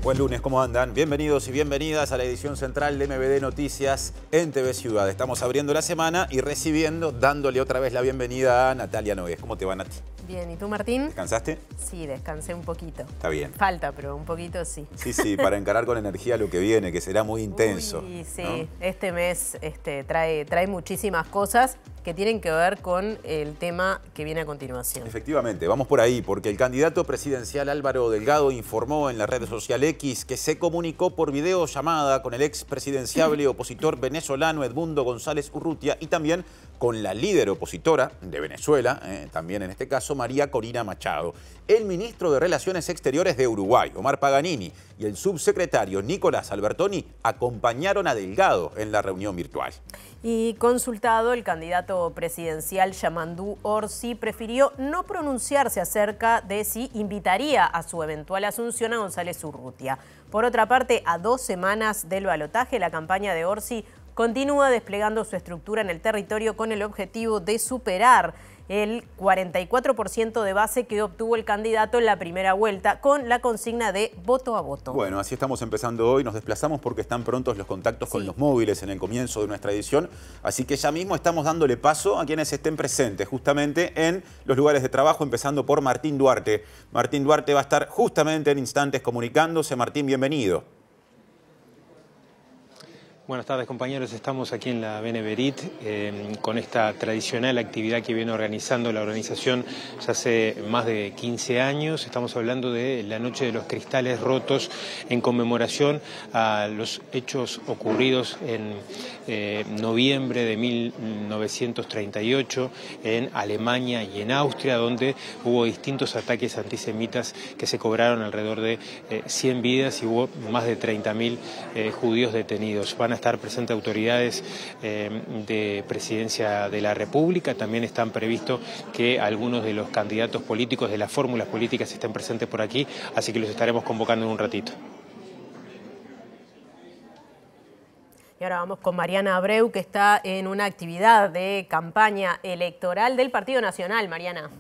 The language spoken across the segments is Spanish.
Buen lunes, ¿cómo andan? Bienvenidos y bienvenidas a la edición central de MBD Noticias en TV Ciudad. Estamos abriendo la semana y dándole otra vez la bienvenida a Natalia Nogués. ¿Cómo te va, Nati? Bien, ¿y tú, Martín? ¿Descansaste? Sí, descansé un poquito. Está bien. Falta, pero un poquito sí. Sí, para encarar con energía lo que viene, que será muy intenso. Sí, ¿no? Este mes trae muchísimas cosas que tienen que ver con el tema que viene a continuación. Efectivamente, vamos por ahí, porque el candidato presidencial Álvaro Delgado informó en la red social X que se comunicó por videollamada con el ex presidenciable opositor venezolano Edmundo González Urrutia y también con la líder opositora de Venezuela, también en este caso María Corina Machado. El ministro de Relaciones Exteriores de Uruguay, Omar Paganini, y el subsecretario Nicolás Albertoni acompañaron a Delgado en la reunión virtual. Y consultado, el candidato presidencial Yamandú Orsi prefirió no pronunciarse acerca de si invitaría a su eventual asunción a González Urrutia. Por otra parte, a 2 semanas del balotaje, la campaña de Orsi continúa desplegando su estructura en el territorio con el objetivo de superar el 44% de base que obtuvo el candidato en la primera vuelta con la consigna de voto a voto. Bueno, así estamos empezando hoy. Nos desplazamos porque están prontos los contactos con los móviles en el comienzo de nuestra edición. Así que ya mismo estamos dándole paso a quienes estén presentes justamente en los lugares de trabajo, empezando por Martín Duarte. Martín Duarte va a estar justamente en instantes comunicándose. Martín, bienvenido. Buenas tardes, compañeros. Estamos aquí en la Beneverit con esta tradicional actividad que viene organizando la organización ya hace más de 15 años. Estamos hablando de la Noche de los Cristales Rotos en conmemoración a los hechos ocurridos en noviembre de 1938 en Alemania y en Austria, donde hubo distintos ataques antisemitas que se cobraron alrededor de 100 vidas y hubo más de 30.000 judíos detenidos. Van a estar presentes autoridades de Presidencia de la República. También están previstos que algunos de los candidatos políticos de las fórmulas políticas estén presentes por aquí, así que los estaremos convocando en un ratito. Y ahora vamos con Mariana Abreu, que está en una actividad de campaña electoral del Partido Nacional. Mariana.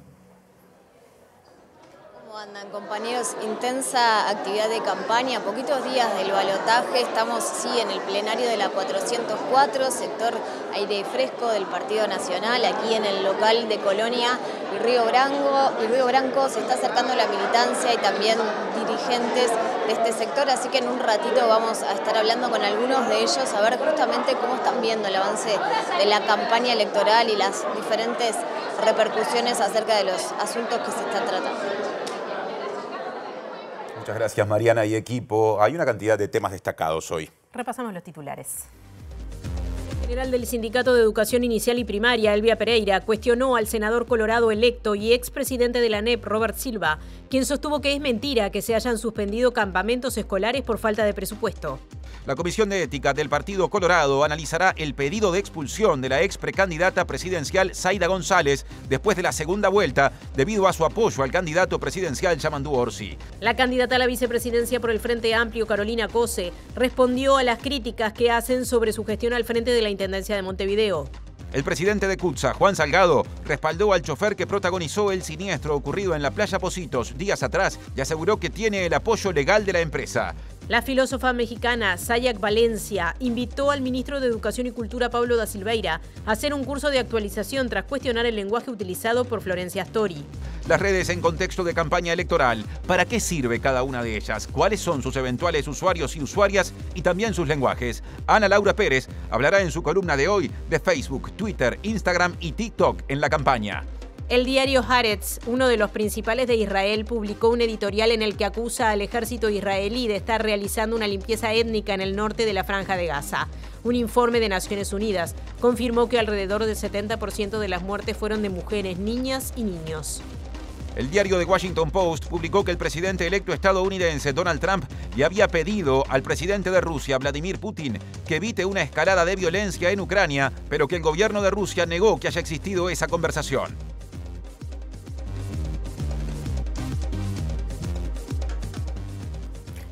¿Cómo andan, compañeros? Intensa actividad de campaña, poquitos días del balotaje. Estamos, en el plenario de la 404, sector aire fresco del Partido Nacional, aquí en el local de Colonia y Río Branco. Se está acercando la militancia y también dirigentes de este sector, así que en un ratito vamos a estar hablando con algunos de ellos, a ver justamente cómo están viendo el avance de la campaña electoral y las diferentes repercusiones acerca de los asuntos que se están tratando. Muchas gracias, Mariana y equipo. Hay una cantidad de temas destacados hoy. Repasamos los titulares. El general del Sindicato de Educación Inicial y Primaria, Elvia Pereira, cuestionó al senador colorado electo y expresidente de la ANEP, Robert Silva, quien sostuvo que es mentira que se hayan suspendido campamentos escolares por falta de presupuesto. La Comisión de Ética del Partido Colorado analizará el pedido de expulsión de la ex precandidata presidencial Zaida González después de la segunda vuelta debido a su apoyo al candidato presidencial Yamandú Orsi. La candidata a la vicepresidencia por el Frente Amplio, Carolina Cose, respondió a las críticas que hacen sobre su gestión al frente de la Intendencia de Montevideo. El presidente de CUTSA, Juan Salgado, respaldó al chofer que protagonizó el siniestro ocurrido en la playa Positos días atrás y aseguró que tiene el apoyo legal de la empresa. La filósofa mexicana Sayac Valencia invitó al ministro de Educación y Cultura, Pablo da Silveira, a hacer un curso de actualización tras cuestionar el lenguaje utilizado por Florencia Astori. Las redes en contexto de campaña electoral. ¿Para qué sirve cada una de ellas? ¿Cuáles son sus eventuales usuarios y usuarias? Y también sus lenguajes. Ana Laura Pérez hablará en su columna de hoy de Facebook, Twitter, Instagram y TikTok en la campaña. El diario Haaretz, uno de los principales de Israel, publicó un editorial en el que acusa al ejército israelí de estar realizando una limpieza étnica en el norte de la Franja de Gaza. Un informe de Naciones Unidas confirmó que alrededor del 70% de las muertes fueron de mujeres, niñas y niños. El diario The Washington Post publicó que el presidente electo estadounidense Donald Trump le había pedido al presidente de Rusia, Vladimir Putin, que evite una escalada de violencia en Ucrania, pero que el gobierno de Rusia negó que haya existido esa conversación.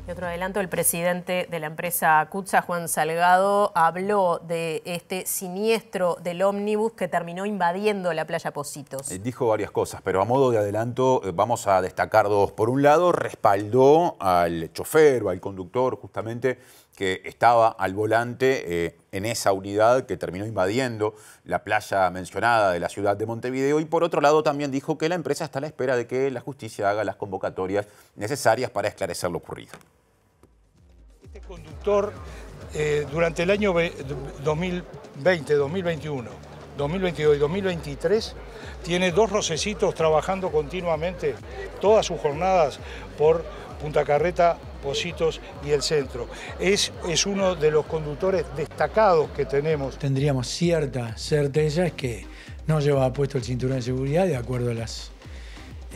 Y otro adelanto, el presidente de la empresa CUTSA, Juan Salgado, habló de este siniestro del ómnibus que terminó invadiendo la playa Pocitos. Dijo varias cosas, pero a modo de adelanto vamos a destacar dos. Por un lado, respaldó al chofer o al conductor justamente que estaba al volante en esa unidad que terminó invadiendo la playa mencionada de la ciudad de Montevideo. Y por otro lado también dijo que la empresa está a la espera de que la justicia haga las convocatorias necesarias para esclarecer lo ocurrido. Este conductor durante el año 2020, 2021, 2022 y 2023 tiene 2 rocecitos trabajando continuamente todas sus jornadas por Punta Carreta, Pocitos y el centro. Es uno de los conductores destacados que tenemos. Tendríamos cierta certeza que no llevaba puesto el cinturón de seguridad de acuerdo a las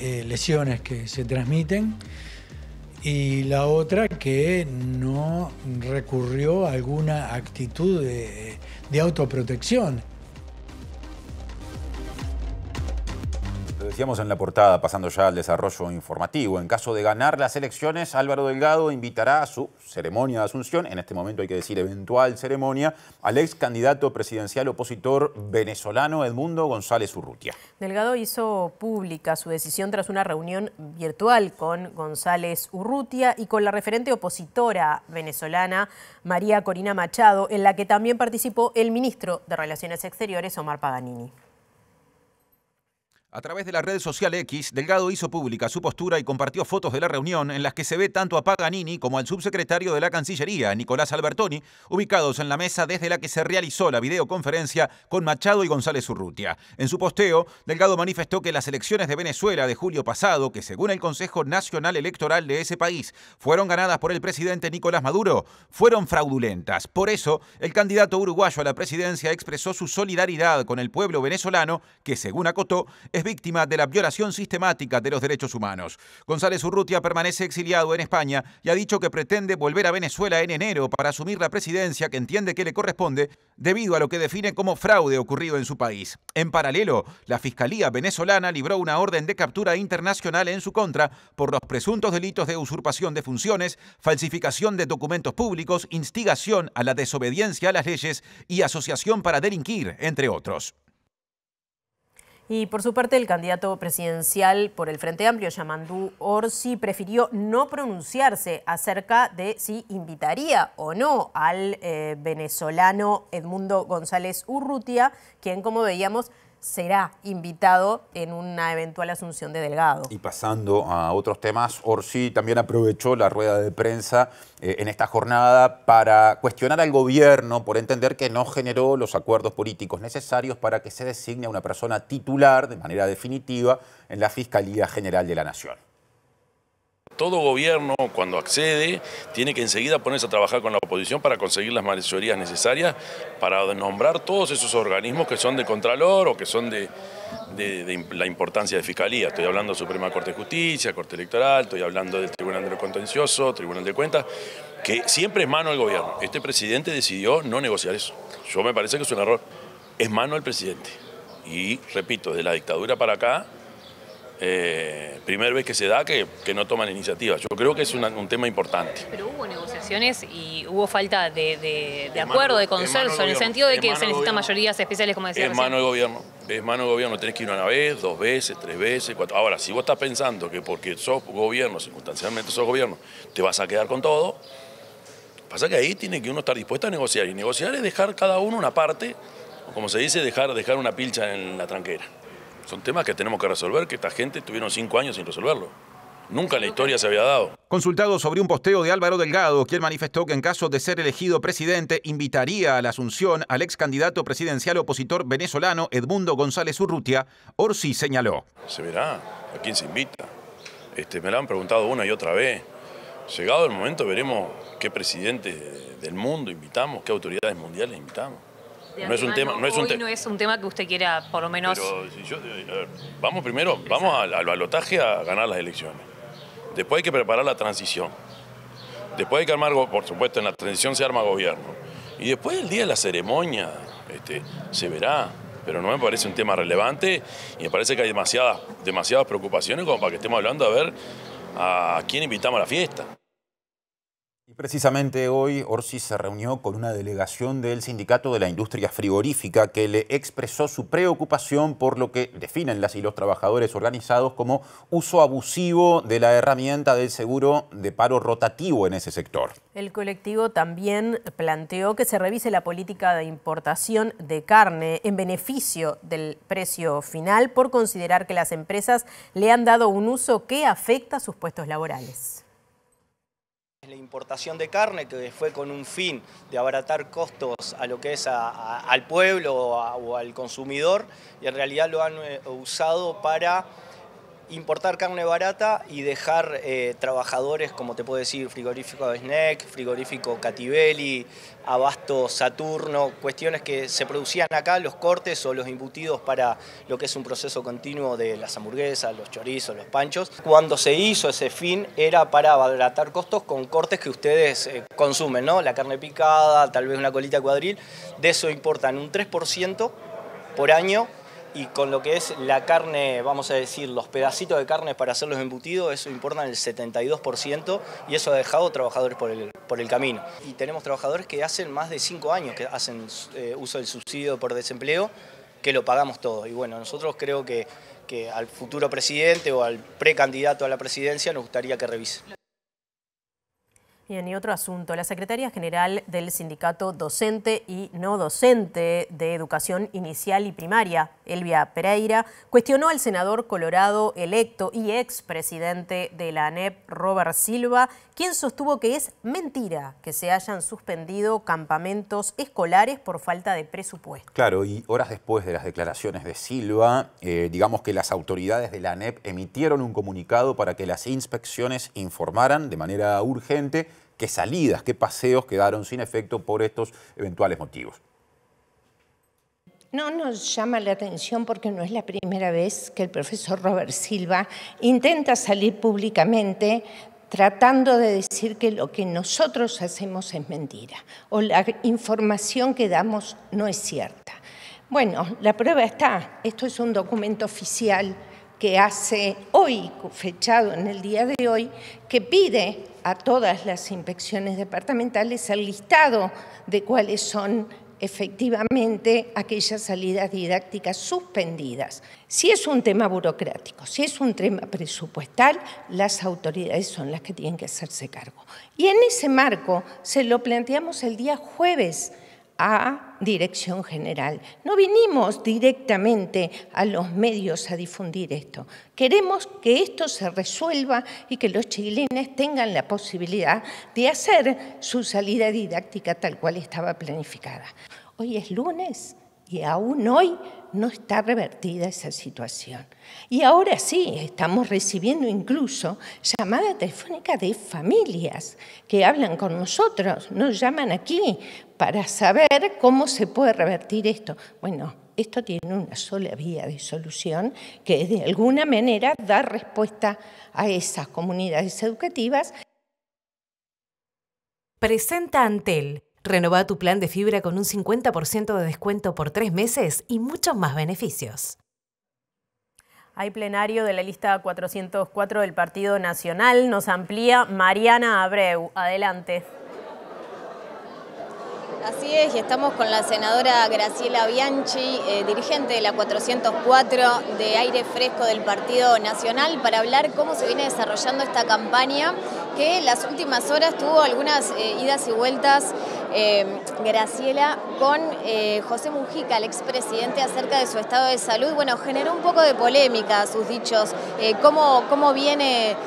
lesiones que se transmiten. Y la otra, que no recurrió a alguna actitud de autoprotección. Lo decíamos en la portada, pasando ya al desarrollo informativo. En caso de ganar las elecciones, Álvaro Delgado invitará a su ceremonia de asunción, en este momento hay que decir eventual ceremonia, al ex candidato presidencial opositor venezolano Edmundo González Urrutia. Delgado hizo pública su decisión tras una reunión virtual con González Urrutia y con la referente opositora venezolana María Corina Machado, en la que también participó el ministro de Relaciones Exteriores, Omar Paganini. A través de la red social X, Delgado hizo pública su postura y compartió fotos de la reunión en las que se ve tanto a Paganini como al subsecretario de la Cancillería, Nicolás Albertoni, ubicados en la mesa desde la que se realizó la videoconferencia con Machado y González Urrutia. En su posteo, Delgado manifestó que las elecciones de Venezuela de julio pasado, que según el Consejo Nacional Electoral de ese país fueron ganadas por el presidente Nicolás Maduro, fueron fraudulentas. Por eso, el candidato uruguayo a la presidencia expresó su solidaridad con el pueblo venezolano, que según acotó, es víctima de la violación sistemática de los derechos humanos. González Urrutia permanece exiliado en España y ha dicho que pretende volver a Venezuela en enero para asumir la presidencia que entiende que le corresponde debido a lo que define como fraude ocurrido en su país. En paralelo, la Fiscalía venezolana libró una orden de captura internacional en su contra por los presuntos delitos de usurpación de funciones, falsificación de documentos públicos, instigación a la desobediencia a las leyes y asociación para delinquir, entre otros. Y por su parte, el candidato presidencial por el Frente Amplio, Yamandú Orsi, prefirió no pronunciarse acerca de si invitaría o no al venezolano Edmundo González Urrutia, quien, como veíamos, será invitado en una eventual asunción de Delgado. Y pasando a otros temas, Orsi también aprovechó la rueda de prensa en esta jornada para cuestionar al gobierno por entender que no generó los acuerdos políticos necesarios para que se designe a una persona titular de manera definitiva en la Fiscalía General de la Nación. Todo gobierno, cuando accede, tiene que enseguida ponerse a trabajar con la oposición para conseguir las mayorías necesarias para nombrar todos esos organismos que son de Contralor o que son de la importancia de Fiscalía. Estoy hablando de Suprema Corte de Justicia, Corte Electoral, estoy hablando del Tribunal de lo Contencioso, Tribunal de Cuentas, que siempre es mano del gobierno. Este presidente decidió no negociar eso. Yo me parece que es un error. Es mano del presidente. Y, repito, de la dictadura para acá, primera vez que se da que no toman iniciativas. Yo creo que es un tema importante. Pero hubo negociaciones y hubo falta de acuerdo, de consenso, en el sentido de que se necesitan mayorías especiales, como decía recién. Es mano del gobierno. Es mano del gobierno. Tenés que ir una vez, 2 veces, 3 veces, 4. Ahora, si vos estás pensando que porque sos gobierno, circunstancialmente sos gobierno, te vas a quedar con todo, pasa que ahí tiene que uno estar dispuesto a negociar. Y negociar es dejar cada uno una parte, o como se dice, dejar una pilcha en la tranquera. Son temas que tenemos que resolver, que esta gente tuvieron 5 años sin resolverlo. Nunca en la historia se había dado. Consultado sobre un posteo de Álvaro Delgado, quien manifestó que en caso de ser elegido presidente, invitaría a la asunción al ex candidato presidencial opositor venezolano Edmundo González Urrutia, Orsi señaló. Se verá a quién se invita. Me lo han preguntado una y otra vez. Llegado el momento veremos qué presidente del mundo invitamos, qué autoridades mundiales invitamos. No es un tema que usted quiera, por lo menos. Pero vamos primero, vamos al balotaje a ganar las elecciones. Después hay que preparar la transición. Después hay que armar, por supuesto, en la transición se arma gobierno. Y después el día de la ceremonia se verá. Pero no me parece un tema relevante y me parece que hay demasiadas preocupaciones como para que estemos hablando a ver a quién invitamos a la fiesta. Y precisamente hoy Orsi se reunió con una delegación del Sindicato de la Industria Frigorífica que le expresó su preocupación por lo que definen las y los trabajadores organizados como uso abusivo de la herramienta del seguro de paro rotativo en ese sector. El colectivo también planteó que se revise la política de importación de carne en beneficio del precio final por considerar que las empresas le han dado un uso que afecta sus puestos laborales. La importación de carne, que fue con un fin de abaratar costos a lo que es al pueblo o al consumidor, y en realidad lo han usado para importar carne barata y dejar trabajadores, como te puedo decir, frigorífico Snack, frigorífico Cativelli, Abasto Saturno, cuestiones que se producían acá, los cortes o los embutidos para lo que es un proceso continuo de las hamburguesas, los chorizos, los panchos. Cuando se hizo ese fin era para abaratar costos con cortes que ustedes consumen, ¿no? La carne picada, tal vez una colita cuadril, de eso importan un 3% por año. Y con lo que es la carne, vamos a decir, los pedacitos de carne para hacer los embutidos, eso importa el 72% y eso ha dejado trabajadores por el camino. Y tenemos trabajadores que hacen más de 5 años que hacen uso del subsidio por desempleo, que lo pagamos todo. Y bueno, nosotros creo que al futuro presidente o al precandidato a la presidencia nos gustaría que revise. Bien, y otro asunto. La secretaria general del Sindicato Docente y No Docente de Educación Inicial y Primaria, Elvia Pereira, cuestionó al senador colorado electo y expresidente de la ANEP, Robert Silva, quien sostuvo que es mentira que se hayan suspendido campamentos escolares por falta de presupuesto. Claro, y horas después de las declaraciones de Silva, digamos que las autoridades de la ANEP emitieron un comunicado para que las inspecciones informaran de manera urgente qué salidas, qué paseos quedaron sin efecto por estos eventuales motivos. No nos llama la atención porque no es la primera vez que el profesor Robert Silva intenta salir públicamente tratando de decir que lo que nosotros hacemos es mentira o la información que damos no es cierta. Bueno, la prueba está. Esto es un documento oficial que hace hoy, fechado en el día de hoy, que pide a todas las inspecciones departamentales el listado de cuáles son efectivamente aquellas salidas didácticas suspendidas. Si es un tema burocrático, si es un tema presupuestal, las autoridades son las que tienen que hacerse cargo. Y en ese marco se lo planteamos el día jueves a Dirección General. No vinimos directamente a los medios a difundir esto. Queremos que esto se resuelva y que los chilenos tengan la posibilidad de hacer su salida didáctica tal cual estaba planificada. Hoy es lunes y aún hoy no está revertida esa situación. Y ahora sí, estamos recibiendo incluso llamadas telefónicas de familias que hablan con nosotros, nos llaman aquí para saber cómo se puede revertir esto. Bueno, esto tiene una sola vía de solución, que es de alguna manera dar respuesta a esas comunidades educativas. Presenta Antel. Renová tu plan de fibra con un 50% de descuento por 3 meses y muchos más beneficios. Hay plenario de la lista 404 del Partido Nacional. Nos amplía Mariana Abreu. Adelante. Así es, y estamos con la senadora Graciela Bianchi, dirigente de la 404 de Aire Fresco del Partido Nacional, para hablar cómo se viene desarrollando esta campaña, que en las últimas horas tuvo algunas idas y vueltas, Graciela, con José Mujica, el expresidente, acerca de su estado de salud. Bueno, generó un poco de polémica sus dichos, cómo viene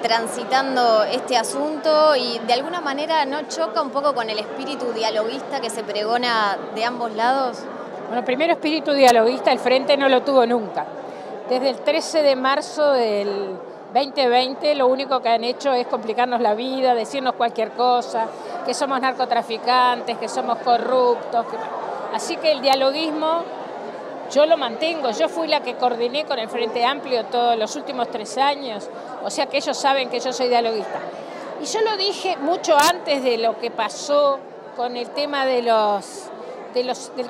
transitando este asunto, y de alguna manera no choca un poco con el espíritu dialoguista que se pregona de ambos lados. Bueno, primero, espíritu dialoguista el Frente no lo tuvo nunca. Desde el 13 de marzo del 2020 lo único que han hecho es complicarnos la vida, decirnos cualquier cosa, que somos narcotraficantes, que somos corruptos. Así que el dialoguismo yo lo mantengo. Yo fui la que coordiné con el Frente Amplio todos los últimos 3 años, o sea que ellos saben que yo soy dialoguista. Y yo lo dije mucho antes de lo que pasó con el tema del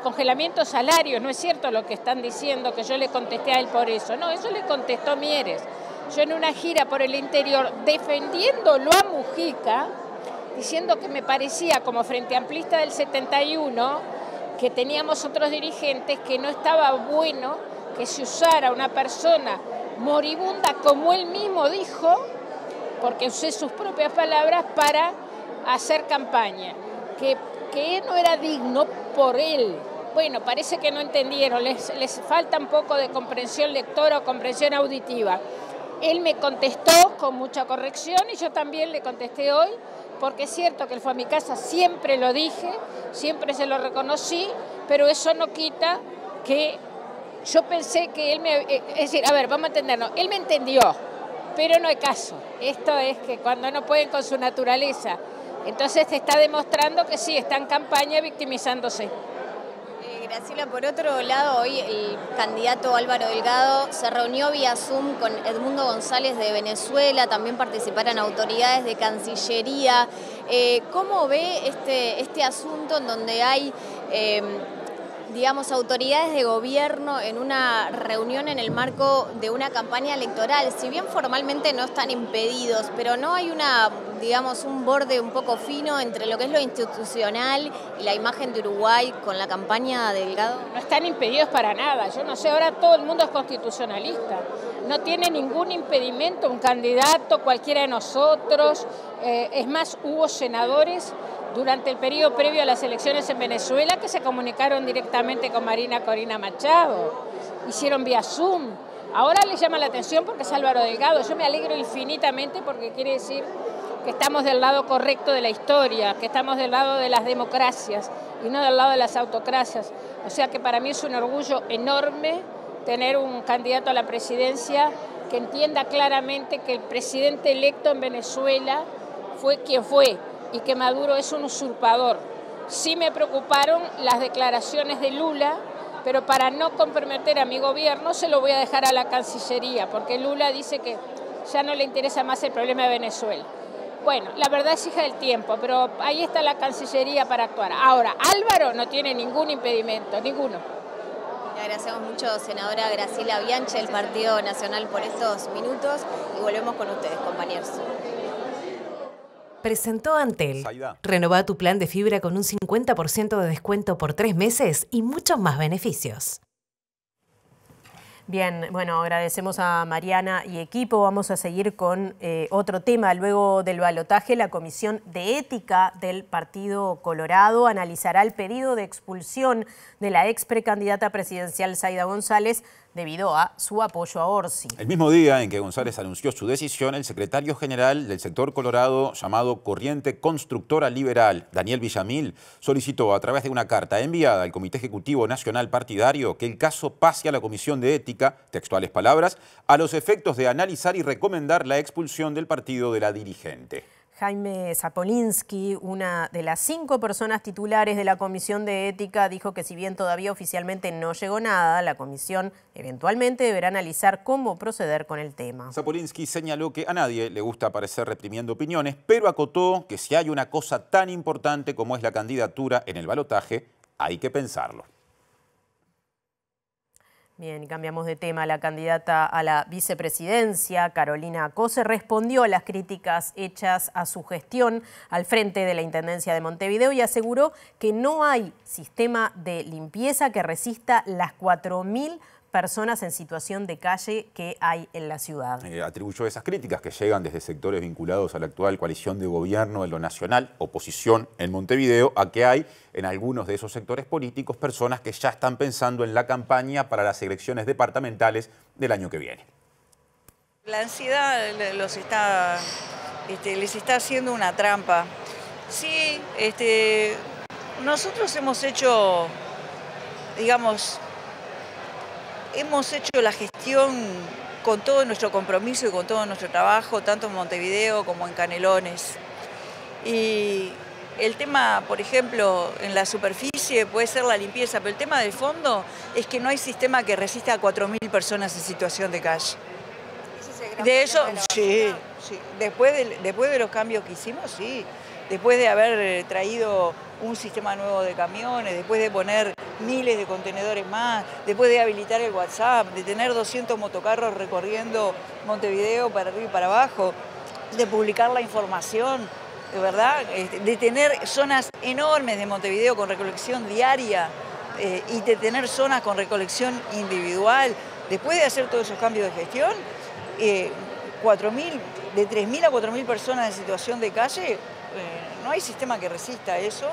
congelamiento de salarios. No es cierto lo que están diciendo, que yo le contesté a él por eso. No, eso le contestó Mieres. Yo en una gira por el interior, defendiéndolo a Mujica, diciendo que me parecía como Frente Amplista del 71, que teníamos otros dirigentes, que no estaba bueno que se usara una persona moribunda, como él mismo dijo, porque usé sus propias palabras, para hacer campaña, que no era digno por él. Bueno, parece que no entendieron, les falta un poco de comprensión lectora o comprensión auditiva. Él me contestó con mucha corrección y yo también le contesté hoy, porque es cierto que él fue a mi casa, siempre lo dije, siempre se lo reconocí, pero eso no quita que yo pensé que él me... Es decir, a ver, vamos a entendernos, él me entendió, pero no hay caso. Esto es que cuando no pueden con su naturaleza, entonces te está demostrando que sí, está en campaña victimizándose. Graciela, por otro lado, hoy el candidato Álvaro Delgado se reunió vía Zoom con Edmundo González de Venezuela, también participaron autoridades de Cancillería. ¿Cómo ve este asunto en donde hay, digamos, autoridades de gobierno en una reunión en el marco de una campaña electoral? Si bien formalmente no están impedidos, pero no hay digamos, un borde un poco fino entre lo que es lo institucional y la imagen de Uruguay con la campaña de Delgado. No están impedidos para nada. Yo no sé, ahora todo el mundo es constitucionalista. No tiene ningún impedimento un candidato, cualquiera de nosotros. Es más, hubo senadores durante el periodo previo a las elecciones en Venezuela que se comunicaron directamente con Marina Corina Machado. Hicieron vía Zoom. Ahora les llama la atención porque es Álvaro Delgado. Yo me alegro infinitamente porque quiere decir que estamos del lado correcto de la historia, que estamos del lado de las democracias y no del lado de las autocracias. O sea que para mí es un orgullo enorme tener un candidato a la presidencia que entienda claramente que el presidente electo en Venezuela fue quien fue y que Maduro es un usurpador. Sí me preocuparon las declaraciones de Lula, pero para no comprometer a mi gobierno se lo voy a dejar a la Cancillería, porque Lula dice que ya no le interesa más el problema de Venezuela. Bueno, la verdad es hija del tiempo, pero ahí está la Cancillería para actuar. Ahora, Álvaro no tiene ningún impedimento, ninguno. Le agradecemos mucho, senadora Graciela Bianchi, del Partido Nacional, por estos minutos y volvemos con ustedes, compañeros. Presentó Antel. Renová tu plan de fibra con un 50% de descuento por 3 meses y muchos más beneficios. Bien, bueno, agradecemos a Mariana y equipo. Vamos a seguir con otro tema. Luego del balotaje, la Comisión de Ética del Partido Colorado analizará el pedido de expulsión de la ex precandidata presidencial Zaida González debido a su apoyo a Orsi. El mismo día en que González anunció su decisión, el secretario general del sector colorado llamado Corriente Constructora Liberal, Daniel Villamil, solicitó a través de una carta enviada al Comité Ejecutivo Nacional Partidario que el caso pase a la Comisión de Ética, textuales palabras, a los efectos de analizar y recomendar la expulsión del partido de la dirigente. Jaime Zapolinsky, una de las 5 personas titulares de la Comisión de Ética, dijo que si bien todavía oficialmente no llegó nada, la comisión eventualmente deberá analizar cómo proceder con el tema. Zapolinsky señaló que a nadie le gusta aparecer reprimiendo opiniones, pero acotó que si hay una cosa tan importante como es la candidatura en el balotaje, hay que pensarlo. Bien, y cambiamos de tema. La candidata a la vicepresidencia, Carolina Acose, respondió a las críticas hechas a su gestión al frente de la Intendencia de Montevideo y aseguró que no hay sistema de limpieza que resista las 4.000 personas en situación de calle que hay en la ciudad. Atribuyó esas críticas que llegan desde sectores vinculados a la actual coalición de gobierno en lo nacional, oposición en Montevideo, a que hay en algunos de esos sectores políticos personas que ya están pensando en la campaña para las elecciones departamentales del año que viene. La ansiedad les está haciendo una trampa. Sí, nosotros hemos hecho, digamos, hemos hecho la gestión con todo nuestro compromiso y con todo nuestro trabajo, tanto en Montevideo como en Canelones. Y el tema, por ejemplo, en la superficie puede ser la limpieza, pero el tema del fondo es que no hay sistema que resista a 4.000 personas en situación de calle. De eso, sí. Después de los cambios que hicimos, sí. Después de haber traído un sistema nuevo de camiones, después de poner miles de contenedores más, después de habilitar el WhatsApp, de tener 200 motocarros recorriendo Montevideo para arriba y para abajo, de publicar la información. ¿verdad? De tener zonas enormes de Montevideo con recolección diaria y de tener zonas con recolección individual. Después de hacer todos esos cambios de gestión, de 3.000 a 4.000 personas en situación de calle, no hay sistema que resista eso.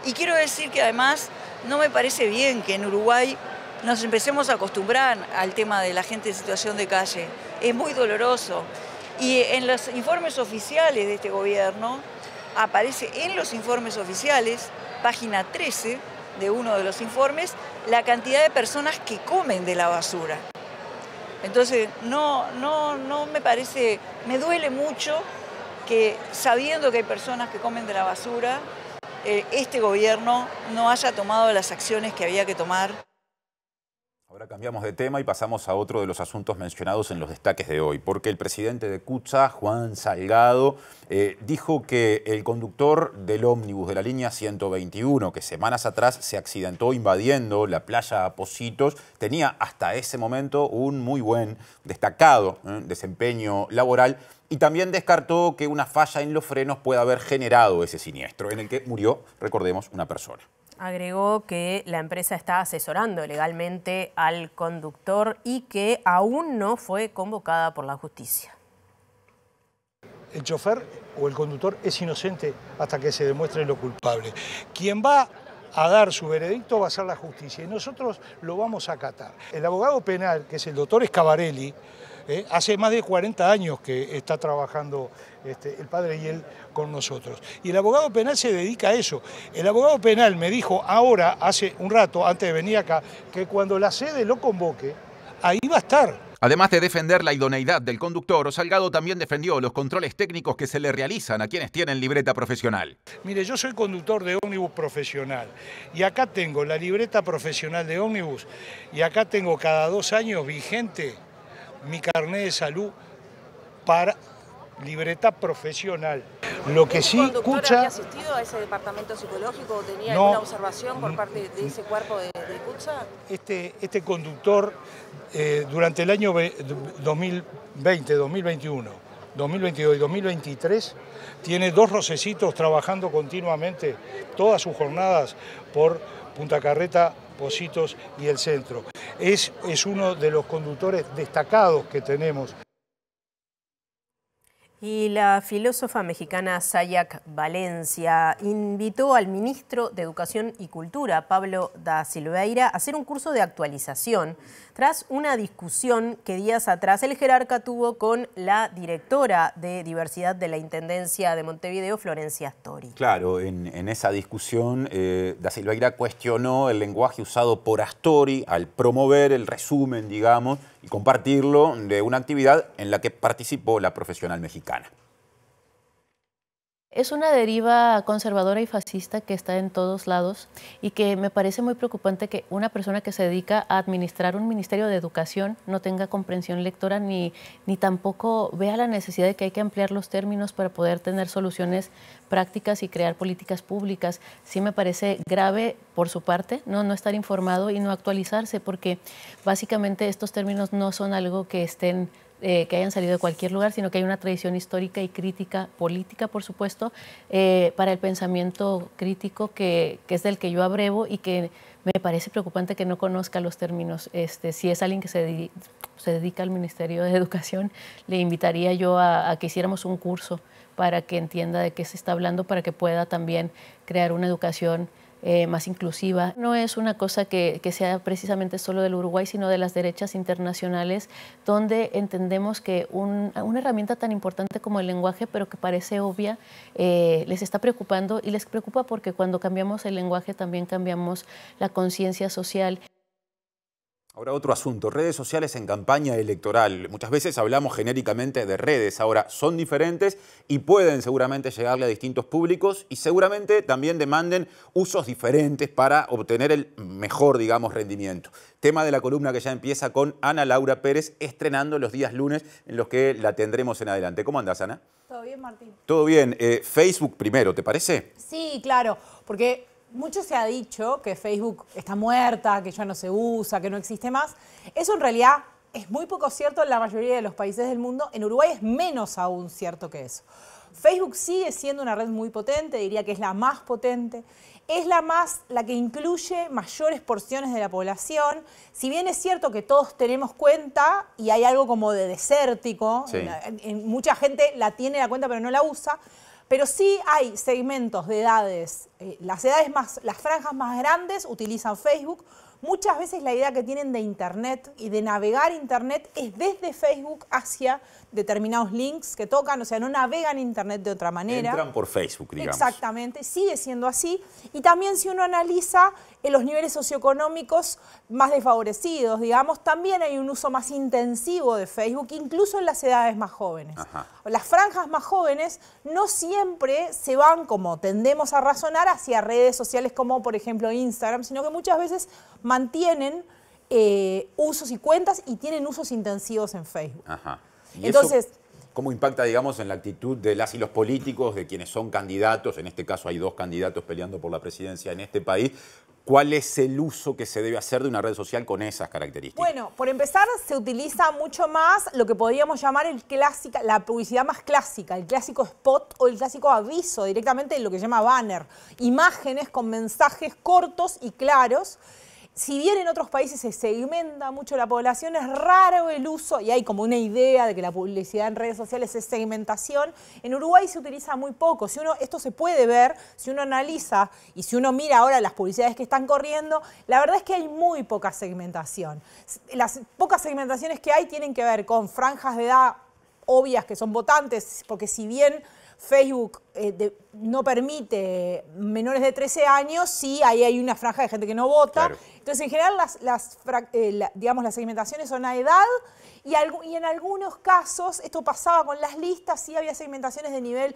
Y quiero decir que además no me parece bien que en Uruguay nos empecemos a acostumbrar al tema de la gente en situación de calle. Es muy doloroso. Y en los informes oficiales de este gobierno, aparece en los informes oficiales, página 13 de uno de los informes, la cantidad de personas que comen de la basura. Entonces, no me parece, me duele mucho que sabiendo que hay personas que comen de la basura, este gobierno no haya tomado las acciones que había que tomar. Ahora cambiamos de tema y pasamos a otro de los asuntos mencionados en los destaques de hoy, porque el presidente de CUTSA, Juan Salgado, dijo que el conductor del ómnibus de la línea 121, que semanas atrás se accidentó invadiendo la playa Pocitos, tenía hasta ese momento un muy buen, destacado desempeño laboral, y también descartó que una falla en los frenos pueda haber generado ese siniestro, en el que murió, recordemos, una persona. Agregó que la empresa está asesorando legalmente al conductor y que aún no fue convocada por la justicia. El chofer o el conductor es inocente hasta que se demuestre lo culpable. Quien va a dar su veredicto va a ser la justicia y nosotros lo vamos a acatar. El abogado penal, que es el doctor Scavarelli, hace más de 40 años que está trabajando el padre y él con nosotros. Y el abogado penal se dedica a eso. El abogado penal me dijo ahora, hace un rato, antes de venir acá, que cuando la sede lo convoque, ahí va a estar. Además de defender la idoneidad del conductor, Salgado también defendió los controles técnicos que se le realizan a quienes tienen libreta profesional. Mire, yo soy conductor de ómnibus profesional y acá tengo la libreta profesional de ómnibus y acá tengo cada 2 años vigente mi carnet de salud para libreta profesional. Lo que sí, ¿Conductor había asistido a ese departamento psicológico o tenía alguna observación por parte de ese cuerpo de CUTSA? Este conductor durante el año 2020, 2021, 2022 y 2023 tiene 2 rocecitos trabajando continuamente todas sus jornadas por Punta Carreta, Pocitos y el centro. Es uno de los conductores destacados que tenemos. Y la filósofa mexicana Sayak Valencia invitó al ministro de Educación y Cultura, Pablo da Silveira, a hacer un curso de actualización tras una discusión que días atrás el jerarca tuvo con la directora de Diversidad de la Intendencia de Montevideo, Florencia Astori. Claro, en esa discusión da Silveira cuestionó el lenguaje usado por Astori al promover el resumen, digamos, y compartirlo de una actividad en la que participó la profesional mexicana. Es una deriva conservadora y fascista que está en todos lados y que me parece muy preocupante que una persona que se dedica a administrar un ministerio de educación no tenga comprensión lectora ni tampoco vea la necesidad de que hay que ampliar los términos para poder tener soluciones prácticas y crear políticas públicas. Sí me parece grave por su parte no estar informado y no actualizarse, porque básicamente estos términos no son algo que estén que hayan salido de cualquier lugar, sino que hay una tradición histórica y crítica política, por supuesto, para el pensamiento crítico que es del que yo abrevo y que me parece preocupante que no conozca los términos. Si es alguien que se dedica al Ministerio de Educación, le invitaría yo a que hiciéramos un curso para que entienda de qué se está hablando, para que pueda también crear una educación más inclusiva. No es una cosa que sea precisamente solo del Uruguay, sino de las derechas internacionales, donde entendemos que una herramienta tan importante como el lenguaje, pero que parece obvia, les está preocupando, y les preocupa porque cuando cambiamos el lenguaje también cambiamos la conciencia social. Ahora otro asunto, redes sociales en campaña electoral. Muchas veces hablamos genéricamente de redes, ahora son diferentes y pueden seguramente llegarle a distintos públicos y seguramente también demanden usos diferentes para obtener el mejor, digamos, rendimiento. Tema de la columna que ya empieza con Ana Laura Pérez, estrenando los días lunes en los que la tendremos en adelante. ¿Cómo andás, Ana? Todo bien, Martín. Todo bien. Facebook primero, ¿te parece? Sí, claro, porque mucho se ha dicho que Facebook está muerta, que ya no se usa, que no existe más. Eso en realidad es muy poco cierto en la mayoría de los países del mundo. En Uruguay es menos aún cierto que eso. Facebook sigue siendo una red muy potente, diría que es la más potente. Es la que incluye mayores porciones de la población. Si bien es cierto que todos tenemos cuenta y hay algo como de desértico, sí. Mucha gente la tiene la cuenta pero no la usa, pero sí hay segmentos de edades, las franjas más grandes utilizan Facebook. Muchas veces la idea que tienen de Internet y de navegar Internet es desde Facebook hacia determinados links que tocan, o sea, no navegan Internet de otra manera. Entran por Facebook, digamos. Exactamente, sigue siendo así. Y también si uno analiza los niveles socioeconómicos más desfavorecidos, digamos, también hay un uso más intensivo de Facebook, incluso en las edades más jóvenes. Ajá. Las franjas más jóvenes no siempre se van, como tendemos a razonar, hacia redes sociales como, por ejemplo, Instagram, sino que muchas veces mantienen usos y cuentas y tienen usos intensivos en Facebook. Ajá. ¿Y entonces, eso cómo impacta, digamos, en la actitud de las y los políticos, de quienes son candidatos? En este caso hay 2 candidatos peleando por la presidencia en este país. ¿Cuál es el uso que se debe hacer de una red social con esas características? Bueno, por empezar, se utiliza mucho más lo que podríamos llamar la publicidad más clásica, el clásico spot o el clásico aviso, directamente lo que se llama banner. Imágenes con mensajes cortos y claros. Si bien en otros países se segmenta mucho la población, es raro el uso, y hay como una idea de que la publicidad en redes sociales es segmentación. En Uruguay se utiliza muy poco. Esto se puede ver, si uno analiza y si uno mira ahora las publicidades que están corriendo, la verdad es que hay muy poca segmentación. Las pocas segmentaciones que hay tienen que ver con franjas de edad obvias que son votantes, porque si bien Facebook no permite menores de 13 años, sí, ahí hay una franja de gente que no vota. Claro. Entonces, en general, las segmentaciones son a edad y en algunos casos, esto pasaba con las listas, sí había segmentaciones de nivel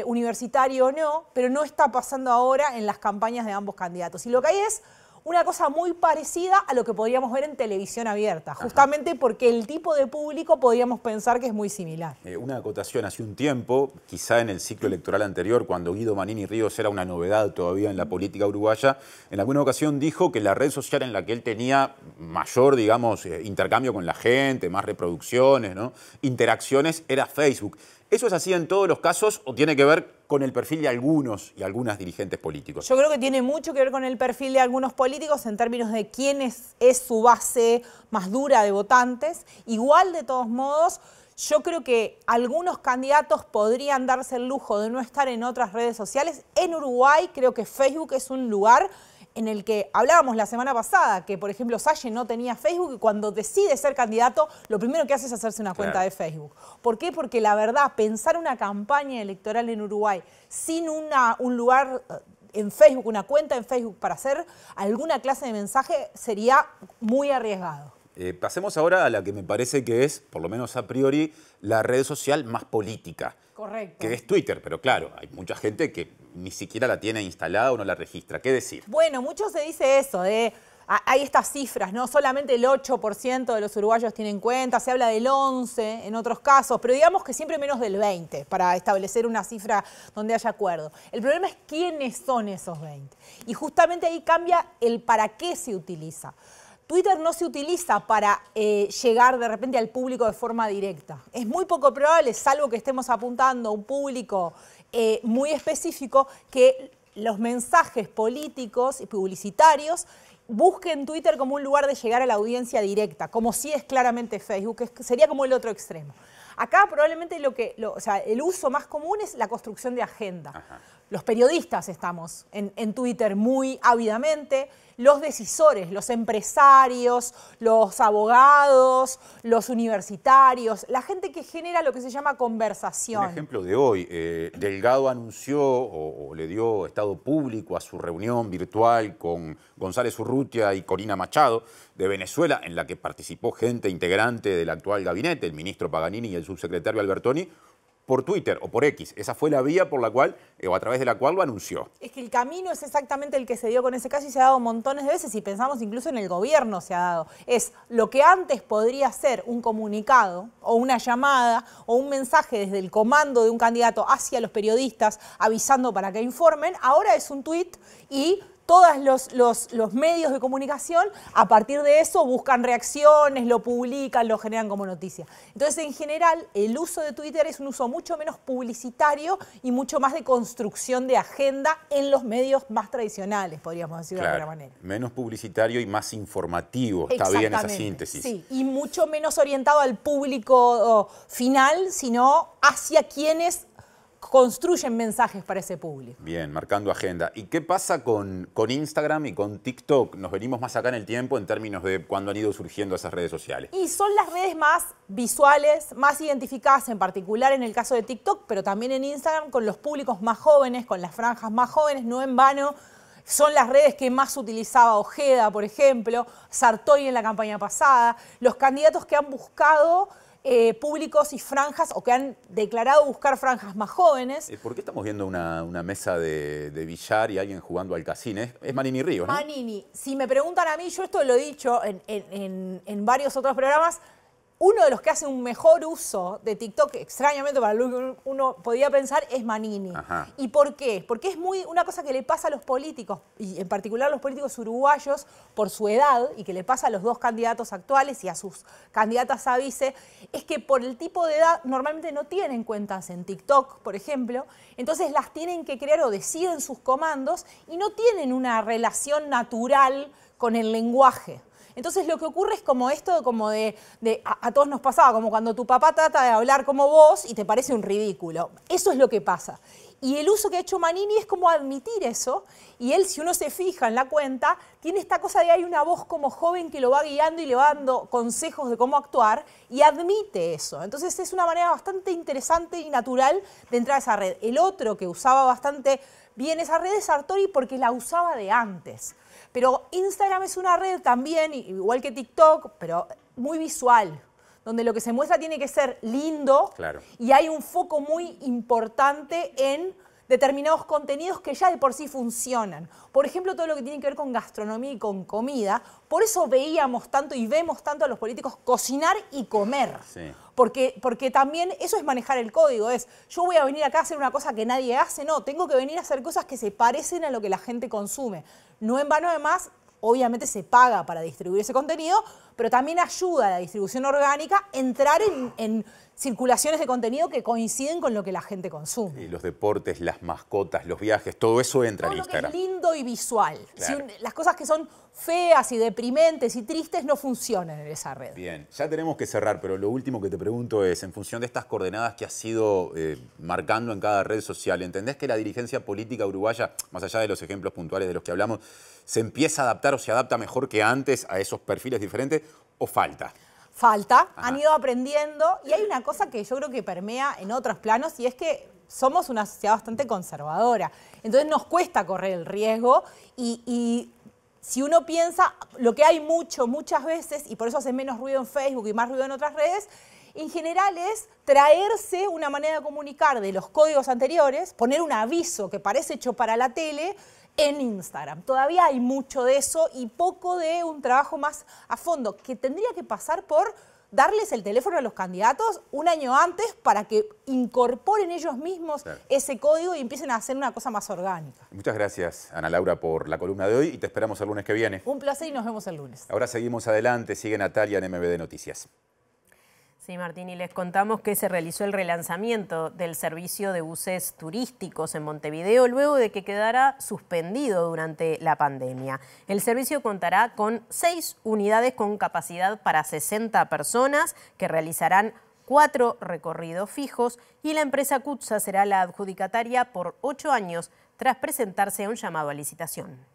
universitario o no, pero no está pasando ahora en las campañas de ambos candidatos. Y lo que hay es una cosa muy parecida a lo que podríamos ver en televisión abierta, justamente porque el tipo de público podríamos pensar que es muy similar. Una acotación, hace un tiempo, quizá en el ciclo electoral anterior, cuando Guido Manini Ríos era una novedad todavía en la política uruguaya, en alguna ocasión dijo que la red social en la que él tenía mayor, digamos, intercambio con la gente, más reproducciones, ¿no?, interacciones, era Facebook. ¿Eso es así en todos los casos o tiene que ver con el perfil de algunos y algunas dirigentes políticos? Yo creo que tiene mucho que ver con el perfil de algunos políticos en términos de quién es su base más dura de votantes. Igual, de todos modos, yo creo que algunos candidatos podrían darse el lujo de no estar en otras redes sociales. En Uruguay creo que Facebook es un lugar en el que hablábamos la semana pasada, que por ejemplo Salle no tenía Facebook y cuando decide ser candidato, lo primero que hace es hacerse una cuenta de Facebook. ¿Por qué? Porque la verdad, pensar una campaña electoral en Uruguay sin un lugar en Facebook, una cuenta en Facebook para hacer alguna clase de mensaje sería muy arriesgado. Pasemos ahora a la que me parece que es, por lo menos a priori, la red social más política. Correcto. Que es Twitter, pero claro, hay mucha gente que ni siquiera la tiene instalada o no la registra. ¿Qué decir? Bueno, mucho se dice eso, hay estas cifras, ¿no? Solamente el 8% de los uruguayos tienen cuenta, se habla del 11% en otros casos, pero digamos que siempre menos del 20% para establecer una cifra donde haya acuerdo. El problema es quiénes son esos 20%. Y justamente ahí cambia el para qué se utiliza. Twitter no se utiliza para llegar de repente al público de forma directa. Es muy poco probable, salvo que estemos apuntando a un público muy específico, que los mensajes políticos y publicitarios busquen Twitter como un lugar de llegar a la audiencia directa, como sí es claramente Facebook, que sería como el otro extremo. Acá probablemente el uso más común es la construcción de agenda. Ajá. Los periodistas estamos en Twitter muy ávidamente, los decisores, los empresarios, los abogados, los universitarios, la gente que genera lo que se llama conversación. Un ejemplo de hoy, Delgado anunció o le dio estado público a su reunión virtual con González Urrutia y Corina Machado de Venezuela, en la que participó gente integrante del actual gabinete, el ministro Paganini y el subsecretario Albertoni, por Twitter o por X. Esa fue la vía por la cual, o a través de la cual lo anunció. Es que el camino es exactamente el que se dio con ese caso y se ha dado montones de veces, y pensamos incluso en el gobierno se ha dado. Es lo que antes podría ser un comunicado o una llamada o un mensaje desde el comando de un candidato hacia los periodistas avisando para que informen, ahora es un tuit y todos los medios de comunicación, a partir de eso buscan reacciones, lo publican, lo generan como noticia. Entonces, en general, el uso de Twitter es un uso mucho menos publicitario y mucho más de construcción de agenda en los medios más tradicionales, podríamos decir de alguna manera. Menos publicitario y más informativo. Está bien esa síntesis. Sí, y mucho menos orientado al público final, sino hacia quienes construyen mensajes para ese público. Bien, marcando agenda. ¿Y qué pasa con Instagram y con TikTok? Nos venimos más acá en el tiempo en términos de cuándo han ido surgiendo esas redes sociales. Y son las redes más visuales, más identificadas, en particular en el caso de TikTok, pero también en Instagram, con los públicos más jóvenes, con las franjas más jóvenes, no en vano. Son las redes que más utilizaba Ojeda, por ejemplo, Sartori en la campaña pasada, los candidatos que han buscado públicos y franjas, o que han declarado buscar franjas más jóvenes. ¿Por qué estamos viendo una mesa de billar y alguien jugando al casino? Es Manini Ríos, ¿no? Manini, si me preguntan a mí, yo esto lo he dicho en varios otros programas, uno de los que hace un mejor uso de TikTok, extrañamente para lo que uno podía pensar, es Manini. Ajá. ¿Y por qué? Porque es una cosa que le pasa a los políticos, y en particular a los políticos uruguayos, por su edad, y que le pasa a los dos candidatos actuales y a sus candidatas a vice, es que por el tipo de edad normalmente no tienen cuentas en TikTok, por ejemplo, entonces las tienen que crear o deciden sus comandos y no tienen una relación natural con el lenguaje. Entonces lo que ocurre es como esto, como a todos nos pasaba, como cuando tu papá trata de hablar como vos y te parece un ridículo. Eso es lo que pasa. Y el uso que ha hecho Manini es como admitir eso, y él, si uno se fija en la cuenta, tiene esta cosa de hay una voz como joven que lo va guiando y le va dando consejos de cómo actuar, y admite eso. Entonces es una manera bastante interesante y natural de entrar a esa red. El otro que usaba bastante bien esa red es Sartori porque la usaba de antes. Pero Instagram es una red también, igual que TikTok, pero muy visual, donde lo que se muestra tiene que ser lindo, claro, y hay un foco muy importante en determinados contenidos que ya de por sí funcionan. Por ejemplo, todo lo que tiene que ver con gastronomía y con comida. Por eso veíamos tanto y vemos tanto a los políticos cocinar y comer. Sí. Porque también eso es manejar el código. Es, yo voy a venir acá a hacer una cosa que nadie hace. No, tengo que venir a hacer cosas que se parecen a lo que la gente consume. No en vano, además, obviamente se paga para distribuir ese contenido, pero también ayuda a la distribución orgánica a entrar en circulaciones de contenido que coinciden con lo que la gente consume. Y los deportes, las mascotas, los viajes, todo eso entra en Instagram. Todo lo que es lindo y visual. Claro. Las cosas que son feas y deprimentes y tristes no funcionan en esa red. Bien, ya tenemos que cerrar, pero lo último que te pregunto es, en función de estas coordenadas que has ido marcando en cada red social, ¿entendés que la dirigencia política uruguaya, más allá de los ejemplos puntuales de los que hablamos, se empieza a adaptar o se adapta mejor que antes a esos perfiles diferentes o falta? Falta, han ido aprendiendo, y hay una cosa que yo creo que permea en otros planos, y es que somos una sociedad bastante conservadora. Entonces nos cuesta correr el riesgo, y si uno piensa, lo que hay muchas veces, y por eso hace menos ruido en Facebook y más ruido en otras redes, en general es traerse una manera de comunicar de los códigos anteriores, poner un aviso que parece hecho para la tele, en Instagram. Todavía hay mucho de eso y poco de un trabajo más a fondo, que tendría que pasar por darles el teléfono a los candidatos un año antes para que incorporen ellos mismos ese código y empiecen a hacer una cosa más orgánica. Muchas gracias, Ana Laura, por la columna de hoy y te esperamos el lunes que viene. Un placer y nos vemos el lunes. Ahora seguimos adelante, sigue Natalia en MBD Noticias. Sí, Martín, y les contamos que se realizó el relanzamiento del servicio de buses turísticos en Montevideo luego de que quedara suspendido durante la pandemia. El servicio contará con 6 unidades con capacidad para 60 personas que realizarán 4 recorridos fijos, y la empresa CUTSA será la adjudicataria por 8 años tras presentarse a un llamado a licitación.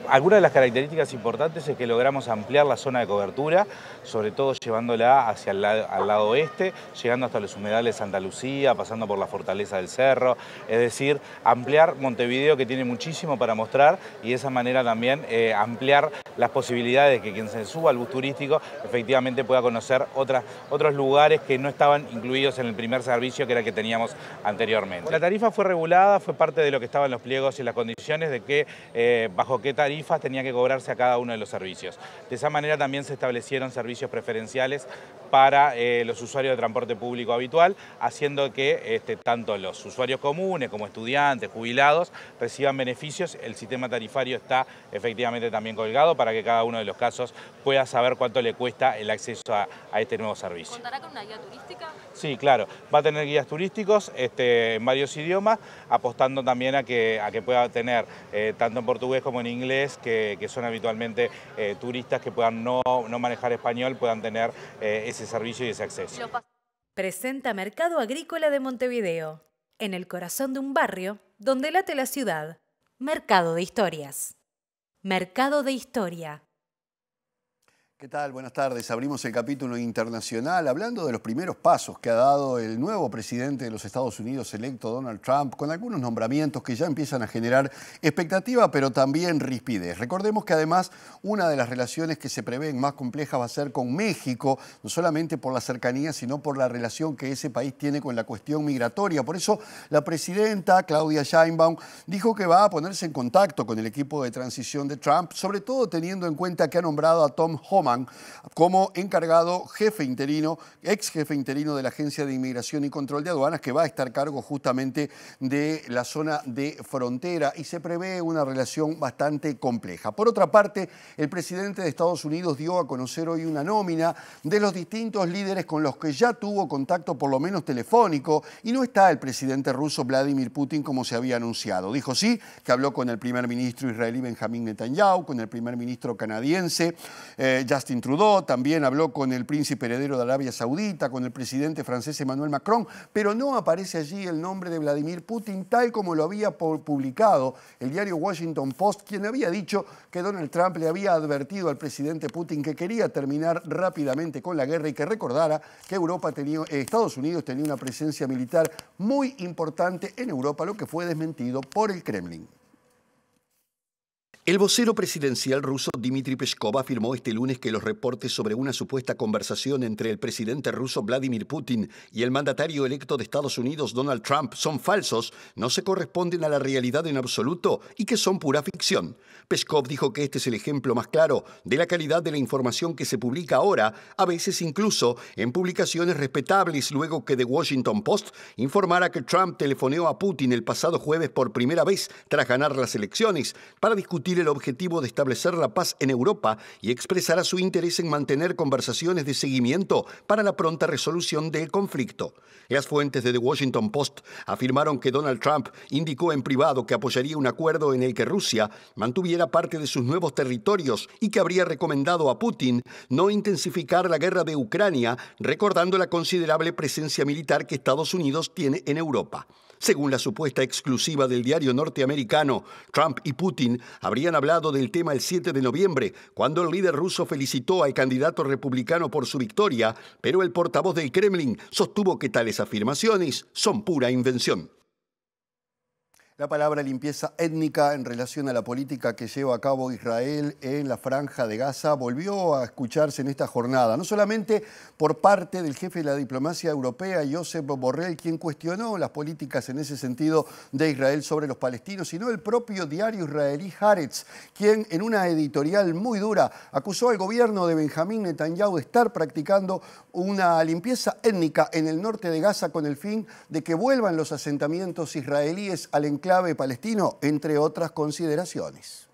Algunas de las características importantes es que logramos ampliar la zona de cobertura, sobre todo llevándola hacia al lado oeste, llegando hasta los humedales de Santa Lucía, pasando por la Fortaleza del Cerro, es decir, ampliar Montevideo, que tiene muchísimo para mostrar, y de esa manera también ampliar las posibilidades de que quien se suba al bus turístico efectivamente pueda conocer otros lugares que no estaban incluidos en el primer servicio, que era el que teníamos anteriormente. La tarifa fue regulada, fue parte de lo que estaba en los pliegos y las condiciones de que bajo qué tarifa tarifas tenía que cobrarse a cada uno de los servicios. De esa manera también se establecieron servicios preferenciales para los usuarios de transporte público habitual, haciendo que tanto los usuarios comunes como estudiantes, jubilados, reciban beneficios. El sistema tarifario está efectivamente también colgado para que cada uno de los casos pueda saber cuánto le cuesta el acceso a este nuevo servicio. ¿Contará con una guía turística? Sí, claro. Va a tener guías turísticos en varios idiomas, apostando también a que pueda tener, tanto en portugués como en inglés, que son habitualmente turistas que puedan no manejar español, puedan tener ese servicio y ese acceso. Presenta Mercado Agrícola de Montevideo, en el corazón de un barrio donde late la ciudad. Mercado de Historias. Mercado de Historia. ¿Qué tal? Buenas tardes. Abrimos el capítulo internacional hablando de los primeros pasos que ha dado el nuevo presidente de los Estados Unidos electo, Donald Trump, con algunos nombramientos que ya empiezan a generar expectativa, pero también rispidez. Recordemos que además una de las relaciones que se prevén más complejas va a ser con México, no solamente por la cercanía, sino por la relación que ese país tiene con la cuestión migratoria. Por eso la presidenta Claudia Sheinbaum dijo que va a ponerse en contacto con el equipo de transición de Trump, sobre todo teniendo en cuenta que ha nombrado a Tom Homan como encargado ex jefe interino de la Agencia de Inmigración y Control de Aduanas, que va a estar a cargo justamente de la zona de frontera, y se prevé una relación bastante compleja. Por otra parte, el presidente de Estados Unidos dio a conocer hoy una nómina de los distintos líderes con los que ya tuvo contacto, por lo menos telefónico, y no está el presidente ruso Vladimir Putin como se había anunciado. Dijo sí que habló con el primer ministro israelí Benjamín Netanyahu, con el primer ministro canadiense Justin Trudeau, también habló con el príncipe heredero de Arabia Saudita, con el presidente francés Emmanuel Macron, pero no aparece allí el nombre de Vladimir Putin, tal como lo había publicado el diario Washington Post, quien había dicho que Donald Trump le había advertido al presidente Putin que quería terminar rápidamente con la guerra y que recordara que Estados Unidos tenía una presencia militar muy importante en Europa, lo que fue desmentido por el Kremlin. El vocero presidencial ruso Dmitry Peskov afirmó este lunes que los reportes sobre una supuesta conversación entre el presidente ruso Vladimir Putin y el mandatario electo de Estados Unidos Donald Trump son falsos, no se corresponden a la realidad en absoluto y que son pura ficción. Peskov dijo que este es el ejemplo más claro de la calidad de la información que se publica ahora, a veces incluso en publicaciones respetables, luego que The Washington Post informara que Trump telefoneó a Putin el pasado jueves por primera vez tras ganar las elecciones para discutir el objetivo de establecer la paz en Europa y expresará su interés en mantener conversaciones de seguimiento para la pronta resolución del conflicto. Las fuentes de The Washington Post afirmaron que Donald Trump indicó en privado que apoyaría un acuerdo en el que Rusia mantuviera parte de sus nuevos territorios y que habría recomendado a Putin no intensificar la guerra de Ucrania, recordando la considerable presencia militar que Estados Unidos tiene en Europa. Según la supuesta exclusiva del diario norteamericano, Trump y Putin habrían hablado del tema el 7 de noviembre, cuando el líder ruso felicitó al candidato republicano por su victoria, pero el portavoz del Kremlin sostuvo que tales afirmaciones son pura invención. La palabra limpieza étnica en relación a la política que lleva a cabo Israel en la Franja de Gaza volvió a escucharse en esta jornada, no solamente por parte del jefe de la diplomacia europea, Josep Borrell, quien cuestionó las políticas en ese sentido de Israel sobre los palestinos, sino el propio diario israelí Haaretz, quien en una editorial muy dura acusó al gobierno de Benjamín Netanyahu de estar practicando una limpieza étnica en el norte de Gaza con el fin de que vuelvan los asentamientos israelíes al enclave palestino, entre otras consideraciones.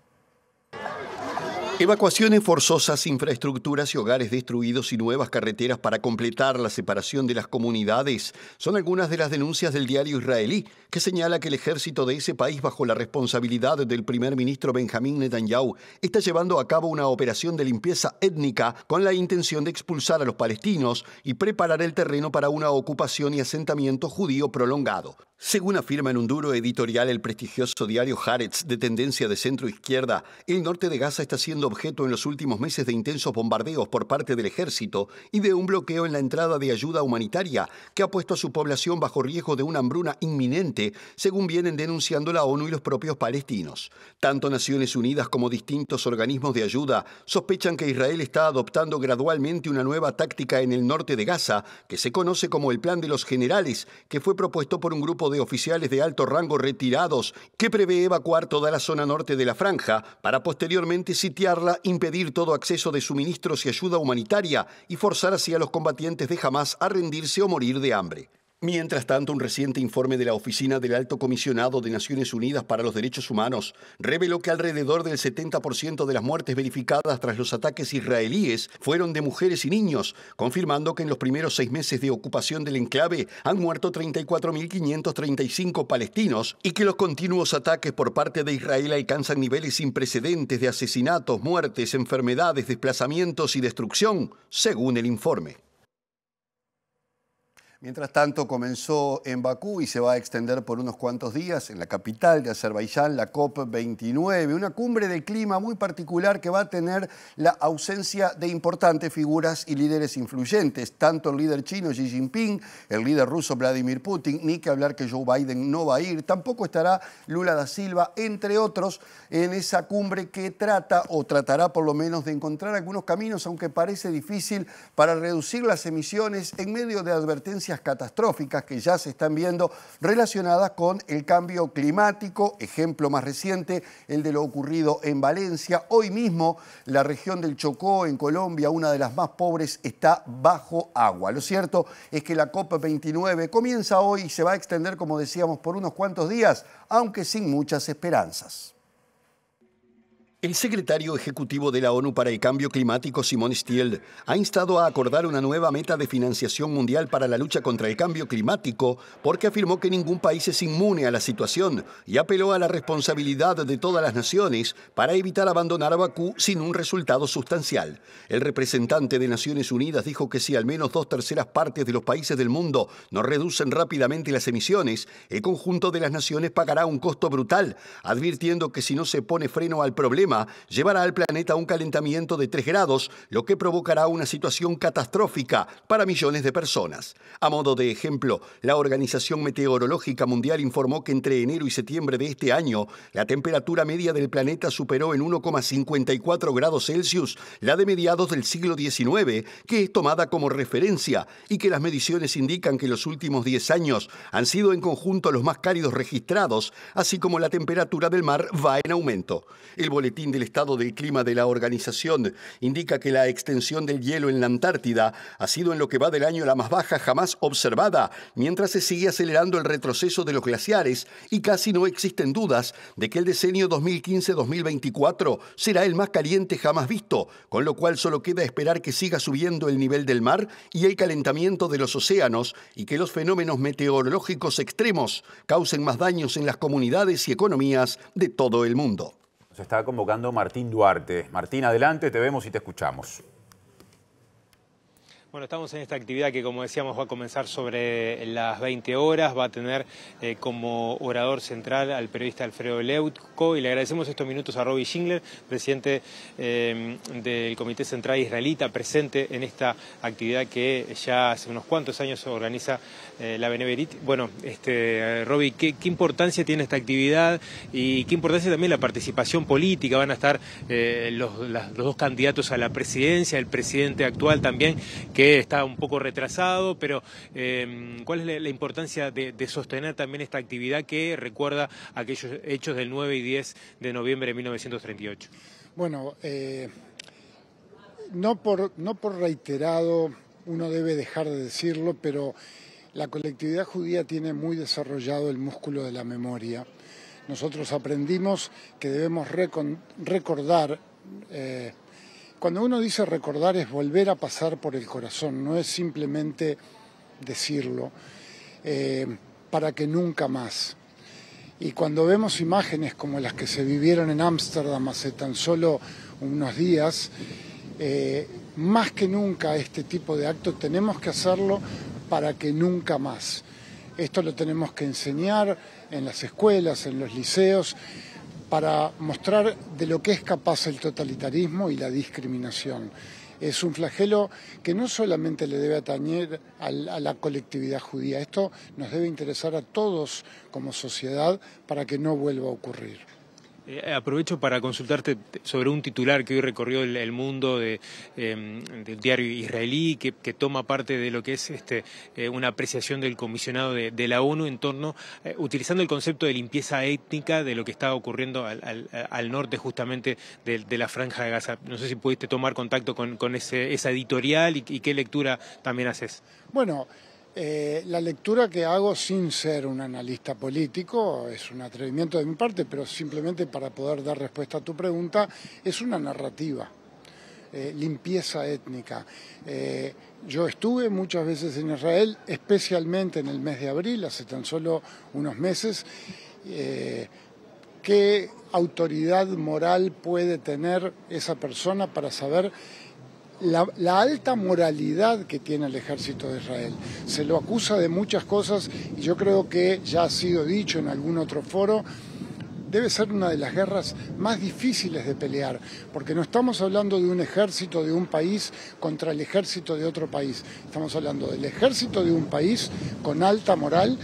Evacuaciones forzosas, infraestructuras y hogares destruidos y nuevas carreteras para completar la separación de las comunidades son algunas de las denuncias del diario israelí, que señala que el ejército de ese país, bajo la responsabilidad del primer ministro Benjamín Netanyahu, está llevando a cabo una operación de limpieza étnica con la intención de expulsar a los palestinos y preparar el terreno para una ocupación y asentamiento judío prolongado. Según afirma en un duro editorial el prestigioso diario Haaretz, de tendencia de centro-izquierda, el norte de Gaza está siendo objeto en los últimos meses de intensos bombardeos por parte del ejército y de un bloqueo en la entrada de ayuda humanitaria que ha puesto a su población bajo riesgo de una hambruna inminente permanente, según vienen denunciando la ONU y los propios palestinos. Tanto Naciones Unidas como distintos organismos de ayuda sospechan que Israel está adoptando gradualmente una nueva táctica en el norte de Gaza, que se conoce como el Plan de los Generales, que fue propuesto por un grupo de oficiales de alto rango retirados, que prevé evacuar toda la zona norte de la franja para posteriormente sitiarla, impedir todo acceso de suministros y ayuda humanitaria y forzar así a los combatientes de Hamás a rendirse o morir de hambre. Mientras tanto, un reciente informe de la Oficina del Alto Comisionado de Naciones Unidas para los Derechos Humanos reveló que alrededor del 70% de las muertes verificadas tras los ataques israelíes fueron de mujeres y niños, confirmando que en los primeros 6 meses de ocupación del enclave han muerto 34.535 palestinos y que los continuos ataques por parte de Israel alcanzan niveles sin precedentes de asesinatos, muertes, enfermedades, desplazamientos y destrucción, según el informe. Mientras tanto, comenzó en Bakú y se va a extender por unos cuantos días en la capital de Azerbaiyán la COP29, una cumbre del clima muy particular que va a tener la ausencia de importantes figuras y líderes influyentes, tanto el líder chino Xi Jinping, el líder ruso Vladimir Putin, ni que hablar que Joe Biden no va a ir, tampoco estará Lula da Silva, entre otros, en esa cumbre que trata o tratará por lo menos de encontrar algunos caminos, aunque parece difícil, para reducir las emisiones en medio de advertencias catastróficas que ya se están viendo relacionadas con el cambio climático. Ejemplo más reciente, el de lo ocurrido en Valencia. Hoy mismo la región del Chocó en Colombia, una de las más pobres, está bajo agua. Lo cierto es que la COP29 comienza hoy y se va a extender, como decíamos, por unos cuantos días, aunque sin muchas esperanzas. El secretario ejecutivo de la ONU para el Cambio Climático, Simon Stiell, ha instado a acordar una nueva meta de financiación mundial para la lucha contra el cambio climático porque afirmó que ningún país es inmune a la situación y apeló a la responsabilidad de todas las naciones para evitar abandonar a Bakú sin un resultado sustancial. El representante de Naciones Unidas dijo que si al menos 2/3 partes de los países del mundo no reducen rápidamente las emisiones, el conjunto de las naciones pagará un costo brutal, advirtiendo que si no se pone freno al problema, llevará al planeta a un calentamiento de 3 grados, lo que provocará una situación catastrófica para millones de personas. A modo de ejemplo, la Organización Meteorológica Mundial informó que entre enero y septiembre de este año, la temperatura media del planeta superó en 1,54 grados Celsius la de mediados del siglo XIX, que es tomada como referencia, y que las mediciones indican que los últimos 10 años han sido en conjunto los más cálidos registrados, así como la temperatura del mar va en aumento. El boletín del estado del clima de la organización indica que la extensión del hielo en la Antártida ha sido en lo que va del año la más baja jamás observada, mientras se sigue acelerando el retroceso de los glaciares y casi no existen dudas de que el decenio 2015-2024 será el más caliente jamás visto, con lo cual solo queda esperar que siga subiendo el nivel del mar y el calentamiento de los océanos y que los fenómenos meteorológicos extremos causen más daños en las comunidades y economías de todo el mundo. Se está convocando Martín Duarte. Martín, adelante, te vemos y te escuchamos. Bueno, estamos en esta actividad que, como decíamos, va a comenzar sobre las 20 horas. Va a tener como orador central al periodista Alfredo Leutko y le agradecemos estos minutos a Robbie Schindler, presidente del Comité Central Israelita, presente en esta actividad que ya hace unos cuantos años organiza la Beneverit. Bueno, Robbie, ¿qué importancia tiene esta actividad y qué importancia también la participación política? Van a estar los dos candidatos a la presidencia, el presidente actual también, que está un poco retrasado, pero ¿cuál es la importancia de sostener también esta actividad que recuerda aquellos hechos del 9 y 10 de noviembre de 1938? Bueno, no por reiterado uno debe dejar de decirlo, pero la colectividad judía tiene muy desarrollado el músculo de la memoria. Nosotros aprendimos que debemos recordar. Cuando uno dice recordar es volver a pasar por el corazón, no es simplemente decirlo, para que nunca más. Y cuando vemos imágenes como las que se vivieron en Ámsterdam hace tan solo unos días, más que nunca este tipo de actos tenemos que hacerlo para que nunca más. Esto lo tenemos que enseñar en las escuelas, en los liceos, para mostrar de lo que es capaz el totalitarismo y la discriminación. Es un flagelo que no solamente le debe atañer a la colectividad judía, esto nos debe interesar a todos como sociedad para que no vuelva a ocurrir. Aprovecho para consultarte sobre un titular que hoy recorrió el mundo del diario israelí, que toma parte de lo que es una apreciación del comisionado de la ONU en torno, utilizando el concepto de limpieza étnica de lo que está ocurriendo al norte justamente de la Franja de Gaza. No sé si pudiste tomar contacto con esa editorial y qué lectura también haces. Bueno, la lectura que hago sin ser un analista político, es un atrevimiento de mi parte, pero simplemente para poder dar respuesta a tu pregunta, es una narrativa, limpieza étnica. Yo estuve muchas veces en Israel, especialmente en el mes de abril, hace tan solo unos meses. ¿Qué autoridad moral puede tener esa persona para saber la alta moralidad que tiene el ejército de Israel? Se lo acusa de muchas cosas y yo creo que ya ha sido dicho en algún otro foro, debe ser una de las guerras más difíciles de pelear, porque no estamos hablando de un ejército de un país contra el ejército de otro país, estamos hablando del ejército de un país con alta moral,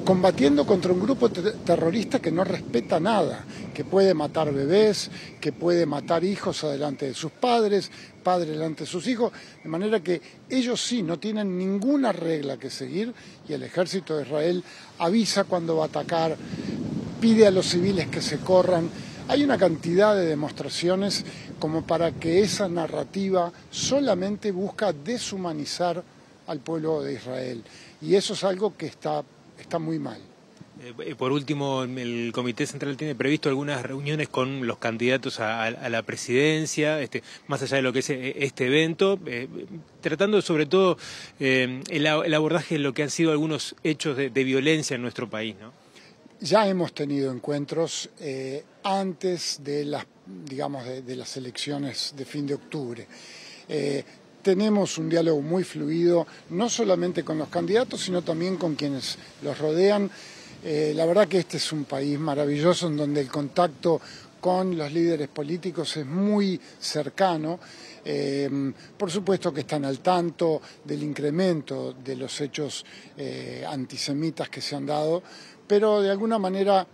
combatiendo contra un grupo terrorista que no respeta nada, que puede matar bebés, que puede matar hijos adelante de sus padres, padres delante de sus hijos, de manera que ellos sí no tienen ninguna regla que seguir y el ejército de Israel avisa cuando va a atacar, pide a los civiles que se corran. Hay una cantidad de demostraciones como para que esa narrativa solamente busca deshumanizar al pueblo de Israel y eso es algo que está muy mal. Por último, el Comité Central tiene previsto algunas reuniones con los candidatos a la presidencia, más allá de lo que es este evento, tratando sobre todo el abordaje de lo que han sido algunos hechos de violencia en nuestro país, ¿no? Ya hemos tenido encuentros antes de las elecciones de fin de octubre. Tenemos un diálogo muy fluido, no solamente con los candidatos, sino también con quienes los rodean. La verdad que este es un país maravilloso en donde el contacto con los líderes políticos es muy cercano. Por supuesto que están al tanto del incremento de los hechos antisemitas que se han dado, pero de alguna manera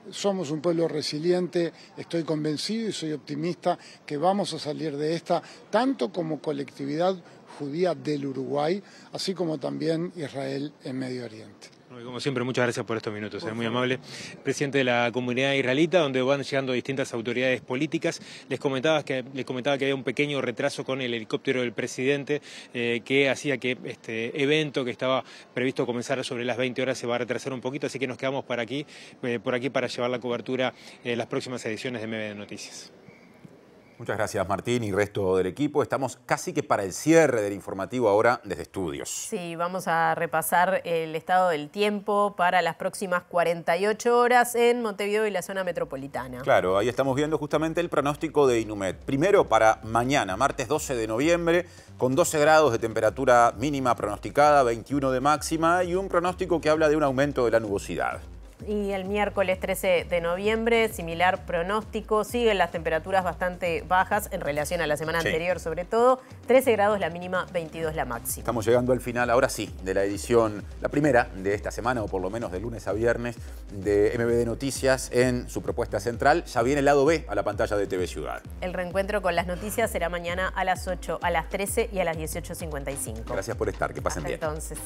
somos un pueblo resiliente, estoy convencido y soy optimista que vamos a salir de esta, tanto como colectividad judía del Uruguay, así como también Israel en Medio Oriente. Como siempre, muchas gracias por estos minutos, es muy amable. Presidente de la comunidad israelita, donde van llegando distintas autoridades políticas. Les comentaba que había un pequeño retraso con el helicóptero del presidente que hacía que este evento que estaba previsto comenzar sobre las 20 horas se va a retrasar un poquito, así que nos quedamos por aquí para llevar la cobertura en las próximas ediciones de MBD Noticias. Muchas gracias, Martín y resto del equipo. Estamos casi que para el cierre del informativo ahora desde estudios. Sí, vamos a repasar el estado del tiempo para las próximas 48 horas en Montevideo y la zona metropolitana. Claro, ahí estamos viendo justamente el pronóstico de Inumet. Primero para mañana, martes 12 de noviembre, con 12 grados de temperatura mínima pronosticada, 21 de máxima y un pronóstico que habla de un aumento de la nubosidad. Y el miércoles 13 de noviembre, similar pronóstico, siguen las temperaturas bastante bajas en relación a la semana anterior, sobre todo 13 grados la mínima, 22 la máxima. Estamos llegando al final, ahora sí, de la edición, la primera de esta semana, o por lo menos de lunes a viernes, de MBD Noticias en su propuesta central. Ya viene el lado B a la pantalla de TV Ciudad. El reencuentro con las noticias será mañana a las 8, a las 13 y a las 18:55. Gracias por estar, que pasen bien. Hasta entonces.